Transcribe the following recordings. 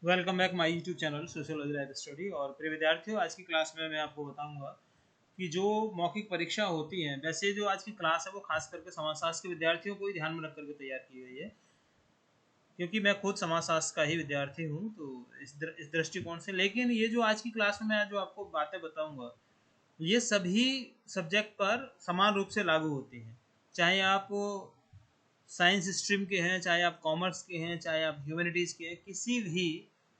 Welcome back my YouTube channel sociology life study. और प्रिय विद्यार्थियों, आज की क्लास में मैं आपको बताऊंगा कि जो मौखिक परीक्षा होती है, वैसे जो आज की क्लास है वो खास करके समाजशास्त्र के विद्यार्थियों को ही ध्यान में रख करके तैयार की गई है, क्योंकि मैं खुद समाजशास्त्र का ही विद्यार्थी हूँ। तो इस दृष्टिकोण से, लेकिन ये जो आज की क्लास में मैं जो आपको बातें बताऊँगा, ये सभी सब्जेक्ट पर समान रूप से लागू होती हैं। चाहे आप साइंस स्ट्रीम के हैं, चाहे आप कॉमर्स के हैं, चाहे आप ह्यूमैनिटीज़ के हैं, किसी भी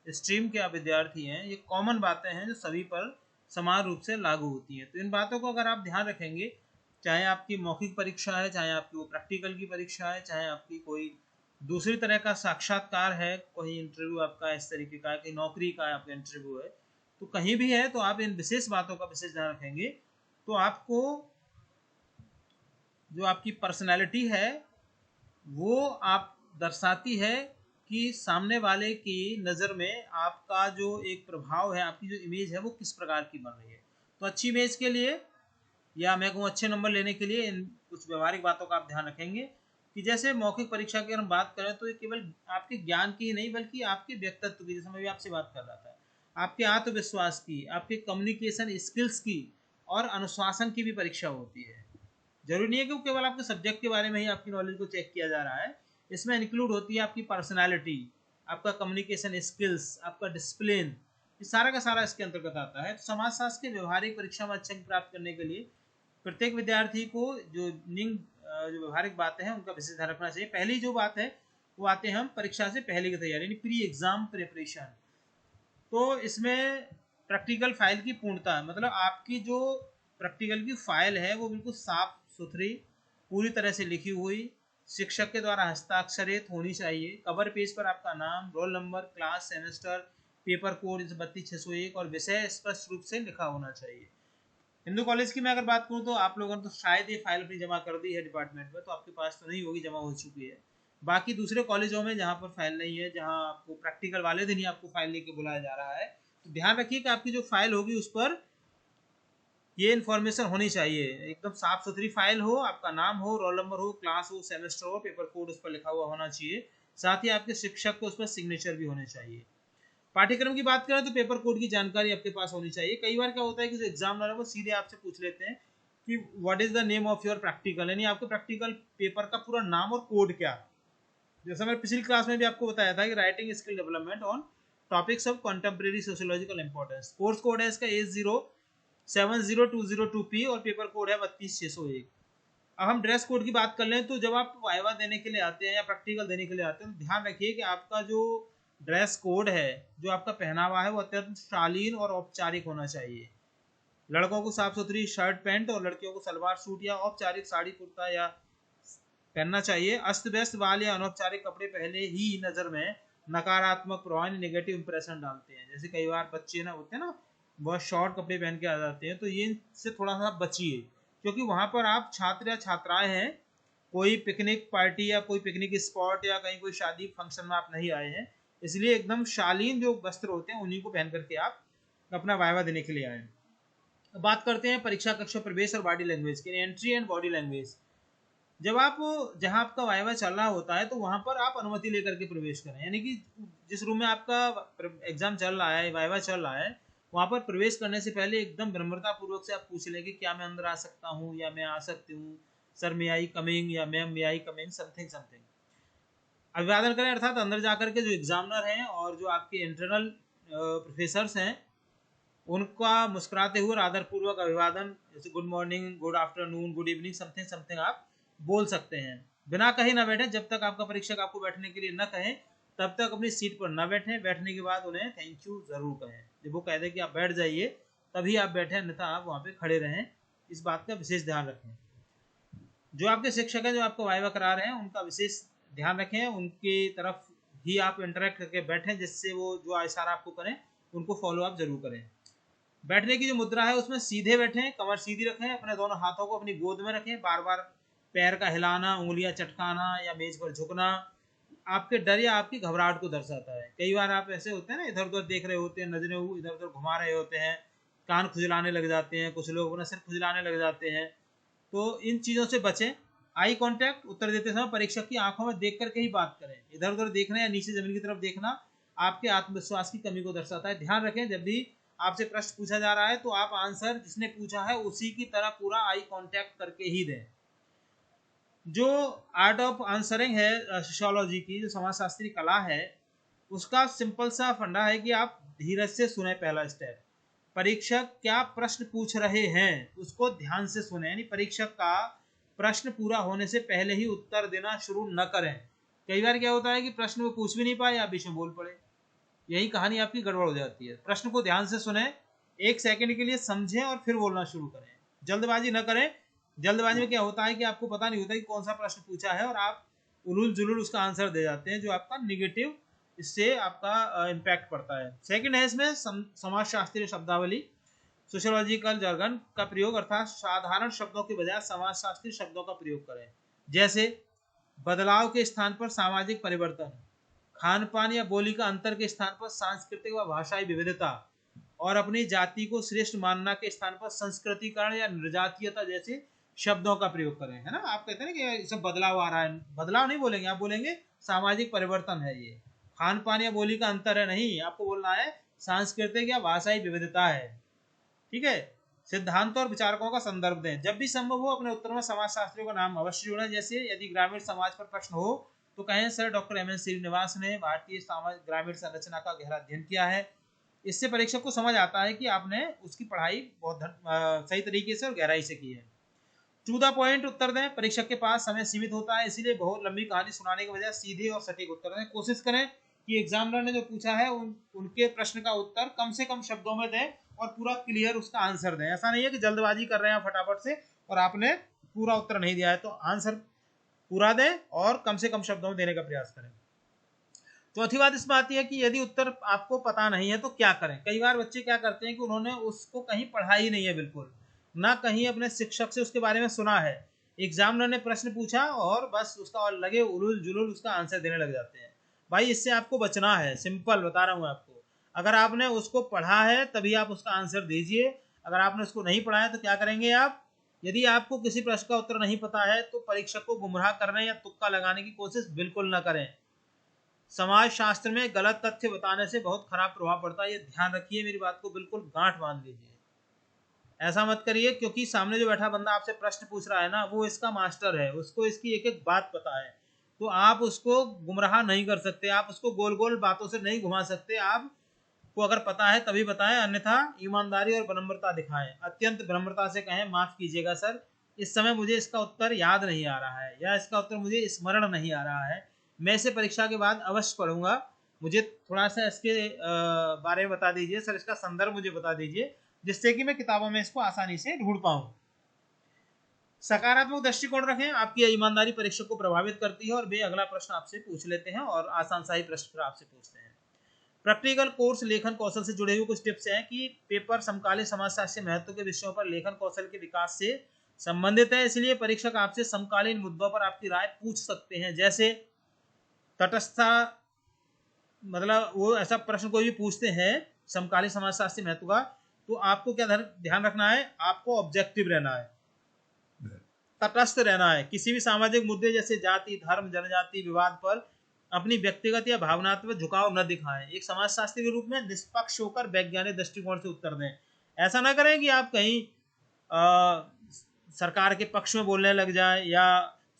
स्ट्रीम के आप विद्यार्थी हैं, ये कॉमन बातें हैं जो सभी पर समान रूप से लागू होती हैं। तो इन बातों को अगर आप ध्यान रखेंगे, चाहे आपकी मौखिक परीक्षा है, चाहे आपकी वो प्रैक्टिकल की परीक्षा है, चाहे आपकी कोई दूसरी तरह का साक्षात्कार है, कोई इंटरव्यू आपका इस तरीके का है, कोई नौकरी का आपका इंटरव्यू है, तो कहीं भी है तो आप इन विशेष बातों का विशेष ध्यान रखेंगे, तो आपको जो आपकी पर्सनैलिटी है वो आप दर्शाती है कि सामने वाले की नज़र में आपका जो एक प्रभाव है, आपकी जो इमेज है वो किस प्रकार की बन रही है। तो अच्छी इमेज के लिए, या मैं कहूँ अच्छे नंबर लेने के लिए, इन कुछ व्यवहारिक बातों का आप ध्यान रखेंगे कि जैसे मौखिक परीक्षा की अगर हम बात करें तो ये केवल आपके ज्ञान की ही नहीं बल्कि आपके व्यक्तित्व की, जैसे मैं भी आपसे बात कर रहा था, आपके आत्मविश्वास की, आपके कम्युनिकेशन स्किल्स की और अनुशासन की भी परीक्षा होती है। जरूरी नहीं है कि केवल आपके सब्जेक्ट के बारे में ही आपकी नॉलेज को चेक किया जा रहा है, इसमें इंक्लूड होती है आपकी पर्सनालिटी, आपका कम्युनिकेशन स्किल्स, आपका डिसिप्लिन, ये सारा का सारा इसके अंतर्गत आता है। तो समाजशास्त्र के व्यवहारिक परीक्षा में अच्छे अंक प्राप्त करने के लिए प्रत्येक विद्यार्थी को जो जो व्यवहारिक बातें हैं उनका विशेष ध्यान रखना चाहिए। पहली जो बात है वो आते हैं हम परीक्षा से पहले की तैयारी, यानी प्री एग्जाम प्रिपरेशन। तो इसमें प्रैक्टिकल फाइल की पूर्णता, मतलब आपकी जो प्रैक्टिकल की फाइल है वो बिल्कुल साफ सुथरी, पूरी तरह से लिखी हुई, शिक्षक के द्वारा हस्ताक्षरित होनी चाहिए। कवर पेज पर आपका नाम, roll number, class, semester, paper code 32,601 और विषय स्पष्ट रूप से लिखा होना चाहिए। हिंदू कॉलेज की मैं अगर बात करूँ तो आप लोगों ने तो शायद ये फाइल अपनी जमा कर दी है डिपार्टमेंट में, तो आपके पास तो नहीं होगी, जमा हो चुकी है। बाकी दूसरे कॉलेजों में जहाँ पर फाइल नहीं है, जहाँ आपको प्रैक्टिकल वाले दिन ही आपको फाइल लेके बुलाया जा रहा है, तो ध्यान रखिए कि आपकी जो फाइल होगी उस पर ये इन्फॉर्मेशन होनी चाहिए, एकदम साफ सुथरी फाइल हो, आपका नाम हो, रोल नंबर हो, क्लास हो, सेमेस्टर हो, पेपर कोड उस पर लिखा हुआ होना चाहिए। साथ ही आपके शिक्षक को उस पर सिग्नेचर भी होने चाहिए। पाठ्यक्रम की बात करें तो पेपर कोड की जानकारी आपके पास होनी चाहिए। कई बार क्या होता है कि जो एग्जामिनर है वो सीधे आपसे पूछ लेते हैं कि what is the name of your practical, यानी आपके प्रैक्टिकल पेपर का पूरा नाम और कोड क्या। जैसा मैंने पिछली क्लास में भी आपको बताया था कि writing skill development on topics of contemporary sociological importance, course code है इसका A070202P और पेपर कोड है 32,601। अब हम ड्रेस कोड की बात कर लें तो जब आप वाइवा देने के लिए आते हैं या प्रैक्टिकल देने के लिए आते हैं तो ध्यान रखिए कि आपका जो ड्रेस कोड है, जो आपका पहनावा है, वो अत्यंत शालीन और औपचारिक होना चाहिए। लड़कों को साफ सुथरी शर्ट पैंट और लड़कियों को सलवार सूट या औपचारिक साड़ी कुर्ता या पहनना चाहिए। अस्त व्यस्त बाल या अनौपचारिक कपड़े पहले ही नज़र में नकारात्मक प्रभाव, नेगेटिव इंप्रेशन डालते हैं। जैसे कई बार बच्चे ना होते हैं ना, बहुत शॉर्ट कपड़े पहन के आ जाते हैं, तो ये से थोड़ा सा बचिए, क्योंकि वहाँ पर आप छात्र या छात्राएं हैं, कोई पिकनिक पार्टी या कोई पिकनिक स्पॉट या कहीं कोई शादी फंक्शन में आप नहीं आए हैं, इसलिए एकदम शालीन जो वस्त्र होते हैं उन्हीं को पहन करके आप अपना वाइवा देने के लिए आए। बात करते हैं परीक्षा कक्ष प्रवेश और बॉडी लैंग्वेज की, एंट्री एंड बॉडी लैंग्वेज। जब आप, जहां आपका वाइवा चल रहा होता है तो वहां पर आप अनुमति लेकर के प्रवेश करें, यानी कि जिस रूम में आपका एग्जाम चल रहा है, वाइवा चल रहा है, वहां पर प्रवेश करने से पहले एकदम विनम्रता पूर्वक से आप पूछ लें कि क्या मैं अंदर आ सकता हूँ या मैं आ सकती हूँ, सर मे आई कमिंग या ma'am may I coming, something something. अभिवादन करें, अर्थात अंदर जाकर के जो एग्जामिनर हैं और जो आपके इंटरनल प्रोफेसर्स हैं उनका मुस्कुराते हुए आदरपूर्वक अभिवादन, जैसे good morning, good afternoon, good evening, something something आप बोल सकते हैं। बिना कहे ना बैठे, जब तक आपका परीक्षक आपको बैठने के लिए न कहे तब तक अपनी सीट पर न बैठें। बैठने के बाद उन्हें थैंक यू जरूर कहें। जब वो कह दे कि आप बैठ जाइए तभी आप बैठें, अन्यथा आप वहाँ पे खड़े रहें। इस बात का विशेष ध्यान रखें। जो आपके शिक्षक हैं जो आपको वाइवा करा रहे हैं उनका विशेष ध्यान रखें, उनकी तरफ ही आप इंटरेक्ट करके बैठें, जिससे वो जो इशारा आपको करें उनको फॉलो आप जरूर करें। बैठने की जो मुद्रा है उसमें सीधे बैठें, कमर सीधी रखें, अपने दोनों हाथों को अपनी गोद में रखें, बार बार पैर का हिलाना, उंगलियां चटकाना या मेज पर झुकना आपके डर या आपकी घबराहट को दर्शाता है। कई बार आप ऐसे होते हैं ना, इधर उधर देख रहे होते हैं, नजरें इधर उधर घुमा रहे होते हैं, कान खुजलाने लग जाते हैं, कुछ लोग अपना सिर खुजलाने लग जाते हैं, तो इन चीज़ों से बचें। आई कांटेक्ट, उत्तर देते समय परीक्षक की आंखों में देख करके ही बात करें। इधर उधर देखना या नीचे जमीन की तरफ देखना आपके आत्मविश्वास की कमी को दर्शाता है। ध्यान रखें, जब भी आपसे प्रश्न पूछा जा रहा है तो आप आंसर जिसने पूछा है उसी की तरह पूरा आई कांटेक्ट करके ही दें। जो आर्ट ऑफ आंसरिंग है सोशियोलॉजी की, जो समाजशास्त्री कला है, उसका सिंपल सा फंडा है कि आप धीरज से सुने। पहला स्टेप, परीक्षक क्या प्रश्न पूछ रहे हैं उसको ध्यान से सुने, यानी परीक्षक का प्रश्न पूरा होने से पहले ही उत्तर देना शुरू न करें। कई बार क्या होता है कि प्रश्न वो पूछ भी नहीं पाए, आप बीच में बोल पड़े, यही कहानी आपकी गड़बड़ हो जाती है। प्रश्न को ध्यान से सुने, एक सेकंड के लिए समझें और फिर बोलना शुरू करें। जल्दबाजी न करें। जल्दबाजी में क्या होता है कि आपको पता नहीं होता कि कौन सा प्रश्न पूछा है और आप उलूल जुलूल उसका आंसर दे जाते हैं, जो आपका निगेटिव, इससे आपका इम्पैक्ट पड़ता है। सेकंड है इसमें समाजशास्त्रीय शब्दावली, सोशियोलॉजिकल jargon का प्रयोग, अर्थात साधारण शब्दों के बजाय समाजशास्त्री शब्दों का प्रयोग करें। जैसे बदलाव के स्थान पर सामाजिक परिवर्तन, खान पान या बोली का अंतर के स्थान पर सांस्कृतिक व भाषाई विविधता, और अपनी जाति को श्रेष्ठ मानना के स्थान पर संस्कृतिकरण या निर्जातीयता जैसे शब्दों का प्रयोग करें। है ना, आप कहते हैं ना कि सब बदलाव आ रहा है, बदलाव नहीं बोलेंगे, आप बोलेंगे सामाजिक परिवर्तन है ये। खान पान या बोली का अंतर है नहीं, आपको बोलना है सांस्कृतिक या भाषाई विविधता है। ठीक है। सिद्धांतों और विचारकों का संदर्भ दें। जब भी संभव हो अपने उत्तर में समाजशास्त्रियों का नाम अवश्य जोड़ें। जैसे यदि ग्रामीण समाज पर प्रश्न हो तो कहें sir doctor M N Srinivas ने भारतीय समाज ग्रामीण संरचना का गहरा अध्ययन किया है। इससे परीक्षक को समझ आता है कि आपने उसकी पढ़ाई बहुत सही तरीके से और गहराई से की है। टू द पॉइंट उत्तर दें। परीक्षक के पास समय सीमित होता है, इसीलिए बहुत लंबी कहानी सुनाने के बजाय सीधे और सटीक उत्तर दें। कोशिश करें कि एग्जामिनर ने जो पूछा है उनके प्रश्न का उत्तर कम से कम शब्दों में दें और पूरा क्लियर उसका आंसर दें। ऐसा नहीं है कि जल्दबाजी कर रहे हैं फटाफट से और आपने पूरा उत्तर नहीं दिया है, तो आंसर पूरा दें और कम से कम शब्दों में देने का प्रयास करें। चौथी बात इसमें आती है कि यदि उत्तर आपको पता नहीं है तो क्या करें। कई बार बच्चे क्या करते हैं कि उन्होंने उसको कहीं पढ़ा ही नहीं है, बिल्कुल ना कहीं अपने शिक्षक से उसके बारे में सुना है। एग्जामिनर ने प्रश्न पूछा और बस उसका और लगे उलूल जुलूल उसका आंसर देने लग जाते हैं। भाई इससे आपको बचना है, सिंपल बता रहा हूँ आपको। अगर आपने उसको पढ़ा है तभी आप उसका आंसर दीजिए, अगर आपने उसको नहीं पढ़ा है तो क्या करेंगे आप। यदि आपको किसी प्रश्न का उत्तर नहीं पता है तो परीक्षक को गुमराह करने या तुक्का लगाने की कोशिश बिल्कुल न करें। समाज शास्त्र में गलत तथ्य बताने से बहुत खराब प्रभाव पड़ता है, ये ध्यान रखिए, मेरी बात को बिल्कुल गांठ बांध लीजिए। ऐसा मत करिए, क्योंकि सामने जो बैठा बंदा आपसे प्रश्न पूछ रहा है ना, वो इसका मास्टर है, उसको इसकी एक एक बात पता है, तो आप उसको गुमराह नहीं कर सकते, आप उसको गोल गोल बातों से नहीं घुमा सकते। आपको अगर पता है तभी बताएं, अन्यथा ईमानदारी और विनम्रता दिखाएं। अत्यंत विनम्रता से कहें माफ कीजिएगा सर, इस समय मुझे इसका उत्तर याद नहीं आ रहा है या इसका उत्तर मुझे स्मरण नहीं आ रहा है, मैं इसे परीक्षा के बाद अवश्य पढ़ूंगा, मुझे थोड़ा सा इसके बारे में बता दीजिए सर, इसका संदर्भ मुझे बता दीजिए, जिससे कि मैं किताबों में इसको आसानी से ढूंढ पाऊं। सकारात्मक दृष्टिकोण रखें, आपकी ईमानदारी परीक्षक को प्रभावित करती है और वे अगला प्रश्न आपसे पूछ लेते हैं और आसान सा ही प्रश्न आपसे पूछते हैं। प्रैक्टिकल कोर्स लेखन कौशल से जुड़े हुए कुछ टिप्स हैं कि पेपर समकालीन समाजशास्त्र महत्व के विषयों पर लेखन कौशल के विकास से संबंधित है, इसलिए परीक्षक आपसे समकालीन मुद्दों पर आपकी राय पूछ सकते हैं। जैसे तटस्थता, मतलब वो ऐसा प्रश्न कोई भी पूछते हैं समकालीन समाजशास्त्री महत्व का, तो आपको क्या ध्यान रखना है, आपको ऑब्जेक्टिव रहना है, तटस्थ रहना है। किसी भी सामाजिक मुद्दे जैसे जाति, धर्म, जनजाति विवाद पर अपनी व्यक्तिगत या भावनात्मक झुकाव न दिखाएं। एक समाजशास्त्री के रूप में निष्पक्ष होकर वैज्ञानिक दृष्टिकोण से उत्तर दें। ऐसा ना करें कि आप कहीं सरकार के पक्ष में बोलने लग जाए या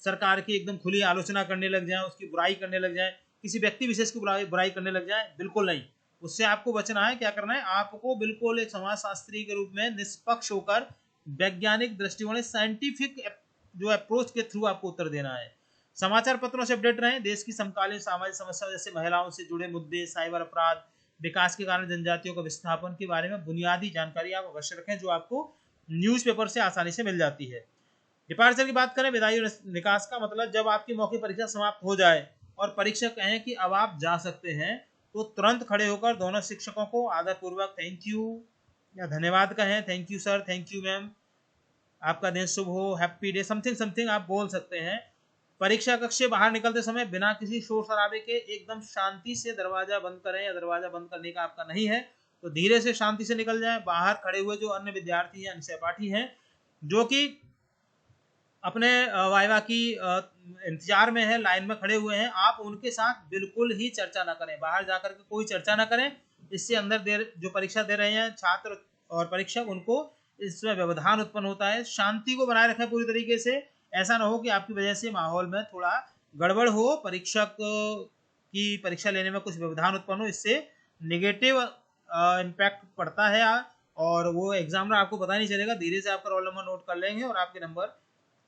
सरकार की एकदम खुली आलोचना करने लग जाए, उसकी बुराई करने लग जाए, किसी व्यक्ति विशेष की बुराई करने लग जाए, बिल्कुल नहीं। उससे आपको बचना है। क्या करना है, आपको बिल्कुल एक समाजशास्त्री के रूप में निष्पक्ष होकर वैज्ञानिक दृष्टिकोण, साइंटिफिक जो अप्रोच के थ्रू आपको उत्तर देना है। समाचार पत्रों से अपडेट रहें। देश की समकालीन सामाजिक समस्याओं जैसे महिलाओं से जुड़े मुद्दे, साइबर अपराध, विकास के कारण जनजातियों का विस्थापन के बारे में बुनियादी जानकारी आप अवश्य रखें, जो आपको न्यूज़पेपर से आसानी से मिल जाती है। डिपार्चर की बात करें, विदाई और निकास का मतलब जब आपकी मौखिक परीक्षा समाप्त हो जाए और परीक्षक कहें कि अब आप जा सकते हैं, तो तुरंत खड़े होकर दोनों शिक्षकों को आदरपूर्वक थैंक यू या धन्यवाद कहें। Thank you sir, thank you ma'am, आपका दिन शुभ हो, हैप्पी डे, समथिंग समथिंग आप बोल सकते हैं। परीक्षा कक्ष से बाहर निकलते समय बिना किसी शोर शराबे के एकदम शांति से दरवाजा बंद करें, या दरवाजा बंद करने का आपका नहीं है तो धीरे से शांति से निकल जाएं। बाहर खड़े हुए जो अन्य विद्यार्थी हैं, अन्य सहपाठी हैं, जो कि अपने वाइवा की इंतजार में है, लाइन में खड़े हुए हैं, आप उनके साथ बिल्कुल ही चर्चा ना करें, बाहर जाकर के कोई चर्चा ना करें। इससे अंदर जो परीक्षा दे रहे हैं छात्र और परीक्षक, उनको इसमें व्यवधान उत्पन्न होता है। शांति को बनाए रखें पूरी तरीके से, ऐसा ना हो कि आपकी वजह से माहौल में थोड़ा गड़बड़ हो, परीक्षक की परीक्षा लेने में कुछ व्यवधान उत्पन्न हो, इससे नेगेटिव इम्पैक्ट पड़ता है और वो एग्जामिनर आपको पता नहीं चलेगा, धीरे से आपका रोल नंबर नोट कर लेंगे और आपके नंबर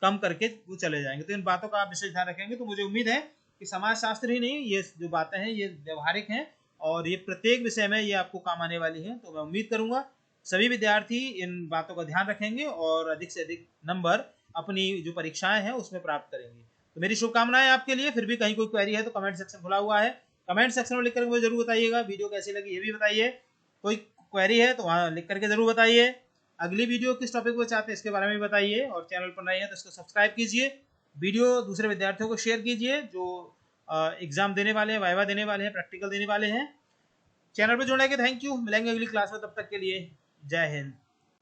कम करके वो चले जाएंगे। तो इन बातों का आप विशेष ध्यान रखेंगे। तो मुझे उम्मीद है कि समाज शास्त्र ही नहीं, ये जो बातें हैं ये व्यवहारिक हैं और ये प्रत्येक विषय में ये आपको काम आने वाली है। तो मैं उम्मीद करूंगा सभी विद्यार्थी इन बातों का ध्यान रखेंगे और अधिक से अधिक नंबर अपनी जो परीक्षाएं हैं उसमें प्राप्त करेंगे। तो मेरी शुभकामनाएं आपके लिए। फिर भी कहीं कोई क्वेरी है तो कमेंट सेक्शन खुला हुआ है, कमेंट सेक्शन में लिख करके मुझे जरूर बताइएगा। वीडियो कैसी लगी ये भी बताइए, कोई क्वेरी है तो वहाँ लिख करके जरूर बताइए। अगली वीडियो किस टॉपिक पर चाहते हैं इसके बारे में भी बताइए और चैनल पर नए हैं तो इसको सब्सक्राइब कीजिए। वीडियो दूसरे विद्यार्थियों को शेयर कीजिए जो एग्जाम देने वाले हैं, वाइवा देने वाले हैं, प्रैक्टिकल देने वाले हैं। चैनल पर जुड़ने के थैंक यू। मिलेंगे अगली क्लास में, तब तक के लिए जय हिंद।